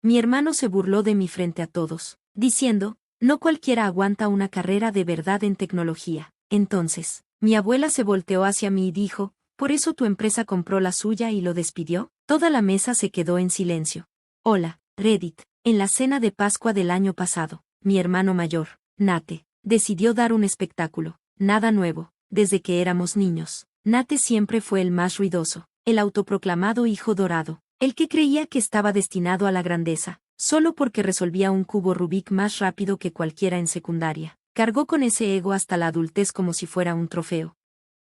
Mi hermano se burló de mí frente a todos, diciendo, no cualquiera aguanta una carrera de verdad en tecnología. Entonces, mi abuela se volteó hacia mí y dijo, ¿por eso tu empresa compró la suya y lo despidió? Toda la mesa se quedó en silencio. Hola, Reddit. En la cena de Pascua del año pasado, mi hermano mayor, Nate, decidió dar un espectáculo. Nada nuevo, desde que éramos niños. Nate siempre fue el más ruidoso, el autoproclamado hijo dorado, el que creía que estaba destinado a la grandeza, solo porque resolvía un cubo Rubik más rápido que cualquiera en secundaria. Cargó con ese ego hasta la adultez como si fuera un trofeo.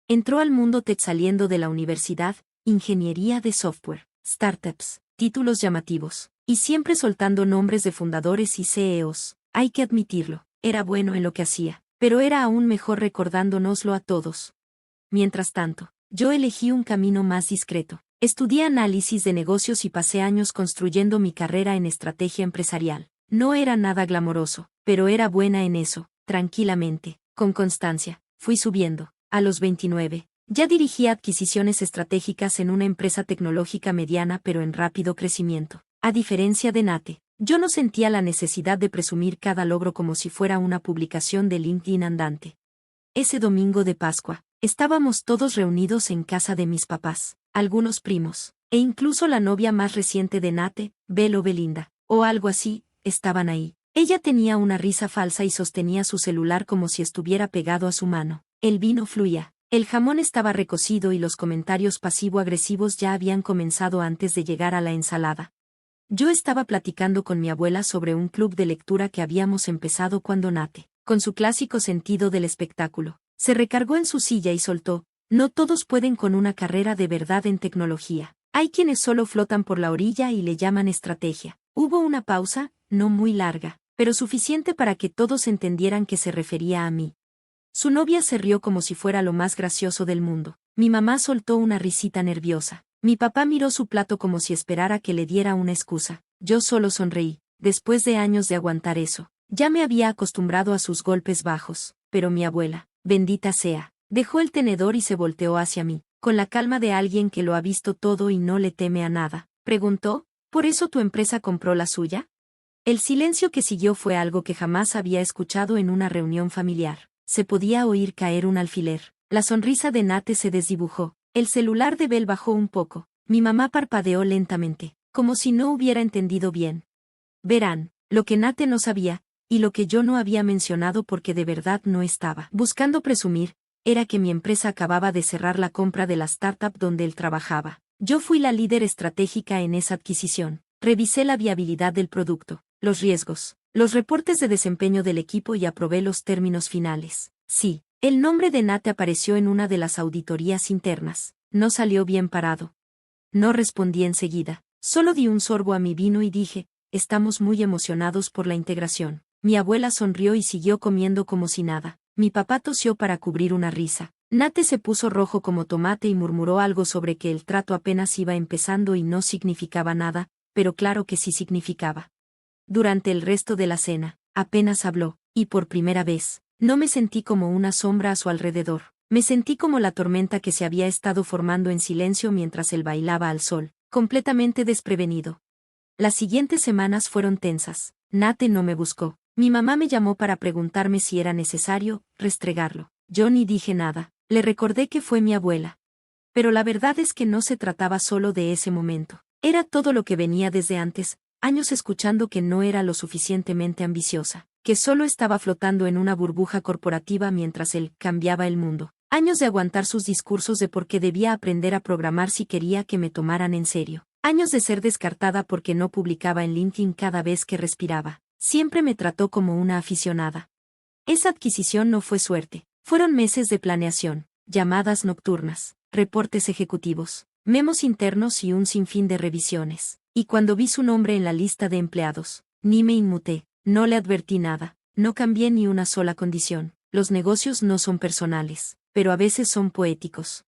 Entró al mundo tech saliendo de la universidad, ingeniería de software, startups, títulos llamativos, y siempre soltando nombres de fundadores y CEOs. Hay que admitirlo, era bueno en lo que hacía, pero era aún mejor recordándonoslo a todos. Mientras tanto, yo elegí un camino más discreto. Estudié análisis de negocios y pasé años construyendo mi carrera en estrategia empresarial. No era nada glamoroso, pero era buena en eso, tranquilamente, con constancia. Fui subiendo. A los 29, ya dirigía adquisiciones estratégicas en una empresa tecnológica mediana pero en rápido crecimiento. A diferencia de Nate, yo no sentía la necesidad de presumir cada logro como si fuera una publicación de LinkedIn andante. Ese domingo de Pascua, estábamos todos reunidos en casa de mis papás, algunos primos, e incluso la novia más reciente de Nate, Bel o Belinda, o algo así, estaban ahí. Ella tenía una risa falsa y sostenía su celular como si estuviera pegado a su mano. El vino fluía, el jamón estaba recocido y los comentarios pasivo-agresivos ya habían comenzado antes de llegar a la ensalada. Yo estaba platicando con mi abuela sobre un club de lectura que habíamos empezado cuando Nate, con su clásico sentido del espectáculo, se recargó en su silla y soltó, no todos pueden con una carrera de verdad en tecnología. Hay quienes solo flotan por la orilla y le llaman estrategia. Hubo una pausa, no muy larga, pero suficiente para que todos entendieran que se refería a mí. Su novia se rió como si fuera lo más gracioso del mundo. Mi mamá soltó una risita nerviosa. Mi papá miró su plato como si esperara que le diera una excusa. Yo solo sonreí. Después de años de aguantar eso, ya me había acostumbrado a sus golpes bajos. Pero mi abuela, bendita sea, dejó el tenedor y se volteó hacia mí, con la calma de alguien que lo ha visto todo y no le teme a nada. Preguntó, ¿por eso tu empresa compró la suya? El silencio que siguió fue algo que jamás había escuchado en una reunión familiar. Se podía oír caer un alfiler. La sonrisa de Nate se desdibujó. El celular de Bel bajó un poco. Mi mamá parpadeó lentamente, como si no hubiera entendido bien. Verán, lo que Nate no sabía, y lo que yo no había mencionado porque de verdad no estaba buscando presumir, era que mi empresa acababa de cerrar la compra de la startup donde él trabajaba. Yo fui la líder estratégica en esa adquisición. Revisé la viabilidad del producto, los riesgos, los reportes de desempeño del equipo y aprobé los términos finales. Sí, el nombre de Nate apareció en una de las auditorías internas. No salió bien parado. No respondí enseguida, solo di un sorbo a mi vino y dije, estamos muy emocionados por la integración. Mi abuela sonrió y siguió comiendo como si nada. Mi papá tosió para cubrir una risa. Nate se puso rojo como tomate y murmuró algo sobre que el trato apenas iba empezando y no significaba nada, pero claro que sí significaba. Durante el resto de la cena, apenas habló, y por primera vez, no me sentí como una sombra a su alrededor. Me sentí como la tormenta que se había estado formando en silencio mientras él bailaba al sol, completamente desprevenido. Las siguientes semanas fueron tensas. Nate no me buscó. Mi mamá me llamó para preguntarme si era necesario restregarlo. Yo ni dije nada. Le recordé que fue mi abuela. Pero la verdad es que no se trataba solo de ese momento. Era todo lo que venía desde antes, años escuchando que no era lo suficientemente ambiciosa, que solo estaba flotando en una burbuja corporativa mientras él cambiaba el mundo. Años de aguantar sus discursos de por qué debía aprender a programar si quería que me tomaran en serio. Años de ser descartada porque no publicaba en LinkedIn cada vez que respiraba. Siempre me trató como una aficionada. Esa adquisición no fue suerte. Fueron meses de planeación, llamadas nocturnas, reportes ejecutivos, memos internos y un sinfín de revisiones. Y cuando vi su nombre en la lista de empleados, ni me inmuté, no le advertí nada, no cambié ni una sola condición. Los negocios no son personales, pero a veces son poéticos.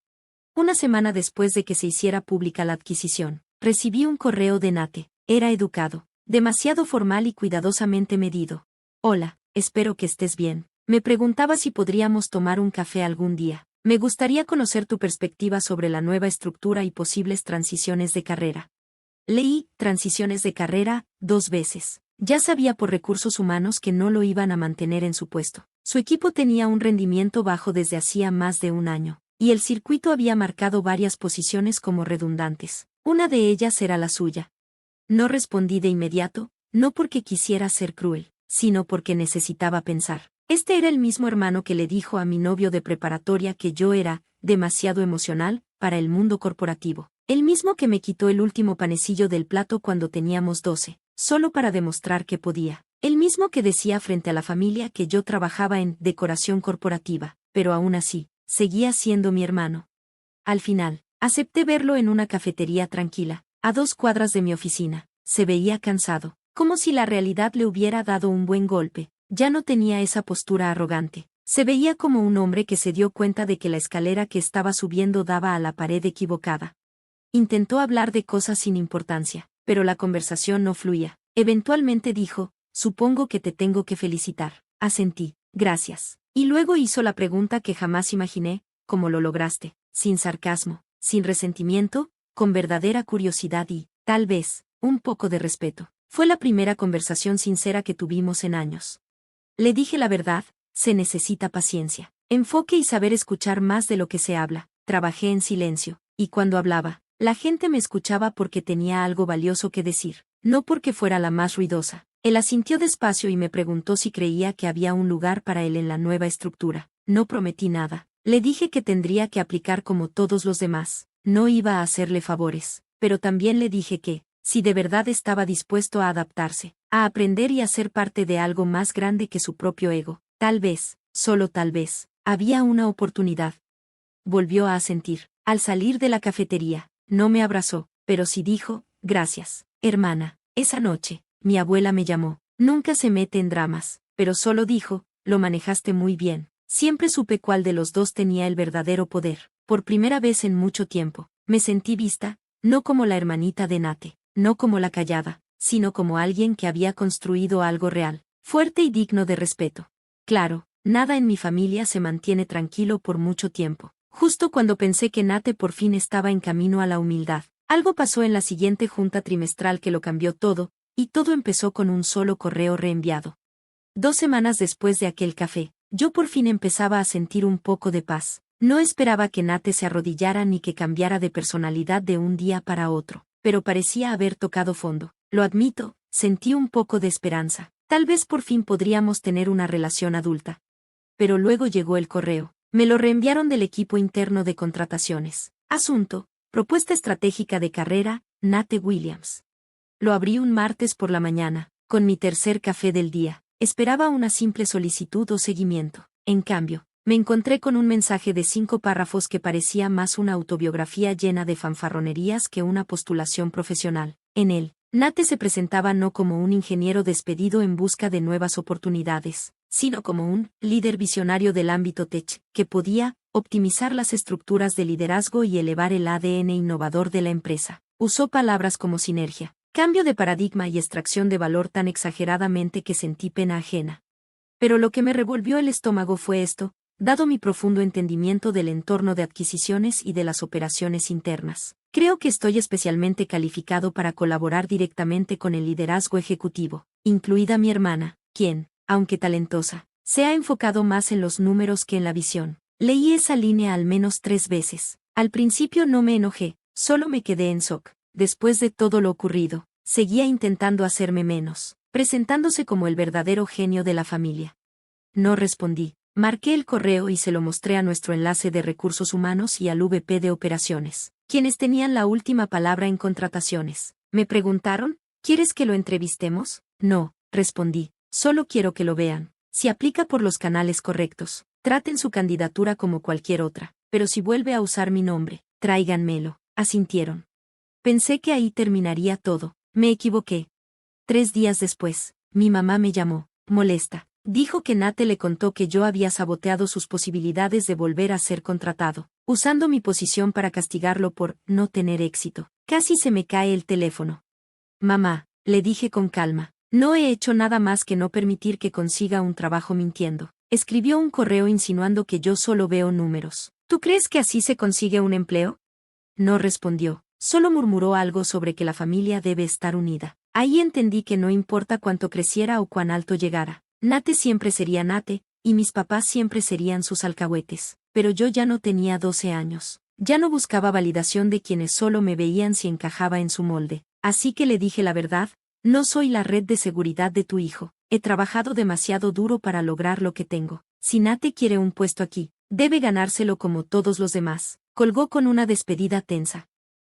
Una semana después de que se hiciera pública la adquisición, recibí un correo de Nate. Era educado, demasiado formal y cuidadosamente medido. Hola, espero que estés bien. Me preguntaba si podríamos tomar un café algún día. Me gustaría conocer tu perspectiva sobre la nueva estructura y posibles transiciones de carrera. Leí Transiciones de carrera 2 veces. Ya sabía por recursos humanos que no lo iban a mantener en su puesto. Su equipo tenía un rendimiento bajo desde hacía más de un año, y el circuito había marcado varias posiciones como redundantes. Una de ellas era la suya. No respondí de inmediato, no porque quisiera ser cruel, sino porque necesitaba pensar. Este era el mismo hermano que le dijo a mi novio de preparatoria que yo era demasiado emocional para el mundo corporativo. El mismo que me quitó el último panecillo del plato cuando teníamos 12, solo para demostrar que podía. El mismo que decía frente a la familia que yo trabajaba en decoración corporativa, pero aún así, seguía siendo mi hermano. Al final, acepté verlo en una cafetería tranquila, a 2 cuadras de mi oficina. Se veía cansado, como si la realidad le hubiera dado un buen golpe. Ya no tenía esa postura arrogante. Se veía como un hombre que se dio cuenta de que la escalera que estaba subiendo daba a la pared equivocada. Intentó hablar de cosas sin importancia, pero la conversación no fluía. Eventualmente dijo, supongo que te tengo que felicitar. Asentí, gracias. Y luego hizo la pregunta que jamás imaginé, ¿cómo lo lograste? Sin sarcasmo, sin resentimiento, con verdadera curiosidad y, tal vez, un poco de respeto. Fue la primera conversación sincera que tuvimos en años. Le dije la verdad, se necesita paciencia, enfoque y saber escuchar más de lo que se habla. Trabajé en silencio, y cuando hablaba, la gente me escuchaba porque tenía algo valioso que decir, no porque fuera la más ruidosa. Él asintió despacio y me preguntó si creía que había un lugar para él en la nueva estructura. No prometí nada. Le dije que tendría que aplicar como todos los demás. No iba a hacerle favores, pero también le dije que, si de verdad estaba dispuesto a adaptarse, a aprender y a ser parte de algo más grande que su propio ego, tal vez, solo tal vez, había una oportunidad. Volvió a asentir. Al salir de la cafetería, no me abrazó, pero sí dijo, gracias, hermana. Esa noche, mi abuela me llamó. Nunca se mete en dramas, pero solo dijo, lo manejaste muy bien. Siempre supe cuál de los dos tenía el verdadero poder. Por primera vez en mucho tiempo, me sentí vista, no como la hermanita de Nate, no como la callada, sino como alguien que había construido algo real, fuerte y digno de respeto. Claro, nada en mi familia se mantiene tranquilo por mucho tiempo. Justo cuando pensé que Nate por fin estaba en camino a la humildad, algo pasó en la siguiente junta trimestral que lo cambió todo, y todo empezó con un solo correo reenviado. 2 semanas después de aquel café, yo por fin empezaba a sentir un poco de paz. No esperaba que Nate se arrodillara ni que cambiara de personalidad de un día para otro, pero parecía haber tocado fondo. Lo admito, sentí un poco de esperanza. Tal vez por fin podríamos tener una relación adulta. Pero luego llegó el correo. Me lo reenviaron del equipo interno de contrataciones. Asunto, propuesta estratégica de carrera, Nate Williams. Lo abrí un martes por la mañana, con mi tercer café del día. Esperaba una simple solicitud o seguimiento. En cambio, me encontré con un mensaje de 5 párrafos que parecía más una autobiografía llena de fanfarronerías que una postulación profesional. En él, Nate se presentaba no como un ingeniero despedido en busca de nuevas oportunidades, sino como un líder visionario del ámbito tech, que podía optimizar las estructuras de liderazgo y elevar el ADN innovador de la empresa. Usó palabras como sinergia, cambio de paradigma y extracción de valor tan exageradamente que sentí pena ajena. Pero lo que me revolvió el estómago fue esto, dado mi profundo entendimiento del entorno de adquisiciones y de las operaciones internas. Creo que estoy especialmente calificado para colaborar directamente con el liderazgo ejecutivo, incluida mi hermana, quien, aunque talentosa, se ha enfocado más en los números que en la visión. Leí esa línea al menos 3 veces. Al principio no me enojé, solo me quedé en shock. Después de todo lo ocurrido, seguía intentando hacerme menos, presentándose como el verdadero genio de la familia. No respondí. Marqué el correo y se lo mostré a nuestro enlace de recursos humanos y al VP de operaciones, quienes tenían la última palabra en contrataciones. Me preguntaron, ¿quieres que lo entrevistemos? No, respondí, solo quiero que lo vean. Si aplica por los canales correctos, traten su candidatura como cualquier otra, pero si vuelve a usar mi nombre, tráiganmelo. Asintieron. Pensé que ahí terminaría todo. Me equivoqué. 3 días después, mi mamá me llamó, molesta. Dijo que Nate le contó que yo había saboteado sus posibilidades de volver a ser contratado, usando mi posición para castigarlo por no tener éxito. Casi se me cae el teléfono. Mamá, le dije con calma, no he hecho nada más que no permitir que consiga un trabajo mintiendo. Escribió un correo insinuando que yo solo veo números. ¿Tú crees que así se consigue un empleo? No respondió. Solo murmuró algo sobre que la familia debe estar unida. Ahí entendí que no importa cuánto creciera o cuán alto llegara, Nate siempre sería Nate, y mis papás siempre serían sus alcahuetes. Pero yo ya no tenía 12 años. Ya no buscaba validación de quienes solo me veían si encajaba en su molde. Así que le dije la verdad: no soy la red de seguridad de tu hijo. He trabajado demasiado duro para lograr lo que tengo. Si Nate quiere un puesto aquí, debe ganárselo como todos los demás. Colgó con una despedida tensa.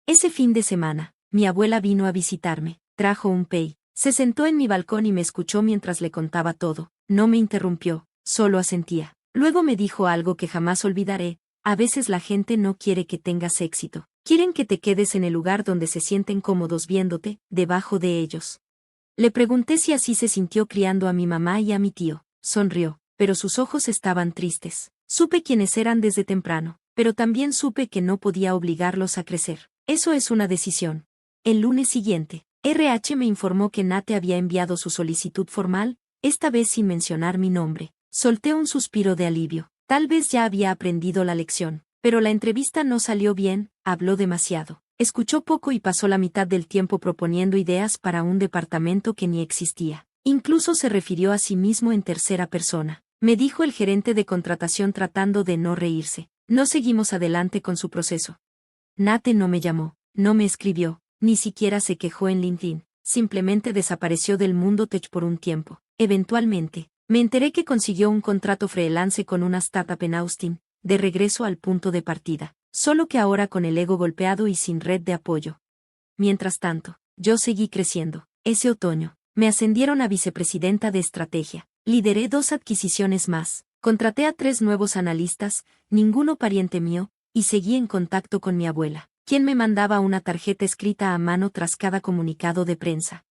Ese fin de semana, mi abuela vino a visitarme, trajo un pay, se sentó en mi balcón y me escuchó mientras le contaba todo. No me interrumpió, solo asentía. Luego me dijo algo que jamás olvidaré: a veces la gente no quiere que tengas éxito. Quieren que te quedes en el lugar donde se sienten cómodos viéndote, debajo de ellos. Le pregunté si así se sintió criando a mi mamá y a mi tío. Sonrió, pero sus ojos estaban tristes. Supe quiénes eran desde temprano, pero también supe que no podía obligarlos a crecer. Eso es una decisión. El lunes siguiente, RH me informó que Nate había enviado su solicitud formal, esta vez sin mencionar mi nombre. Solté un suspiro de alivio. Tal vez ya había aprendido la lección, pero la entrevista no salió bien, habló demasiado. Escuchó poco y pasó la mitad del tiempo proponiendo ideas para un departamento que ni existía. Incluso se refirió a sí mismo en tercera persona. Me dijo el gerente de contratación tratando de no reírse. No seguimos adelante con su proceso. Nate no me llamó, no me escribió, ni siquiera se quejó en LinkedIn. Simplemente desapareció del mundo tech por un tiempo. Eventualmente, me enteré que consiguió un contrato freelance con una startup en Austin, de regreso al punto de partida, solo que ahora con el ego golpeado y sin red de apoyo. Mientras tanto, yo seguí creciendo. Ese otoño, me ascendieron a vicepresidenta de estrategia. Lideré 2 adquisiciones más, contraté a 3 nuevos analistas, ninguno pariente mío, y seguí en contacto con mi abuela, quien me mandaba una tarjeta escrita a mano tras cada comunicado de prensa.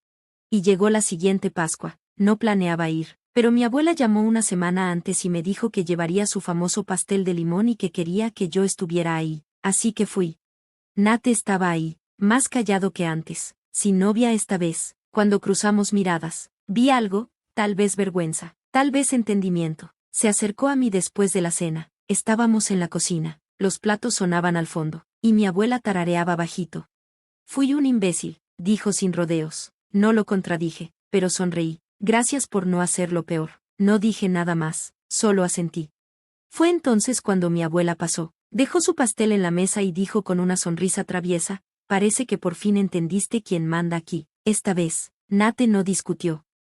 Y llegó la siguiente Pascua. No planeaba ir, pero mi abuela llamó una semana antes y me dijo que llevaría su famoso pastel de limón y que quería que yo estuviera ahí, así que fui. Nate estaba ahí, más callado que antes, sin novia esta vez. Cuando cruzamos miradas, vi algo, tal vez vergüenza, tal vez entendimiento. Se acercó a mí después de la cena. Estábamos en la cocina, los platos sonaban al fondo, y mi abuela tarareaba bajito. Fui un imbécil, dijo sin rodeos. No lo contradije, pero sonreí. Gracias por no hacerlo peor. No dije nada más, solo asentí. Fue entonces cuando mi abuela pasó, dejó su pastel en la mesa y dijo con una sonrisa traviesa: parece que por fin entendiste quién manda aquí. Esta vez, Nate no discutió,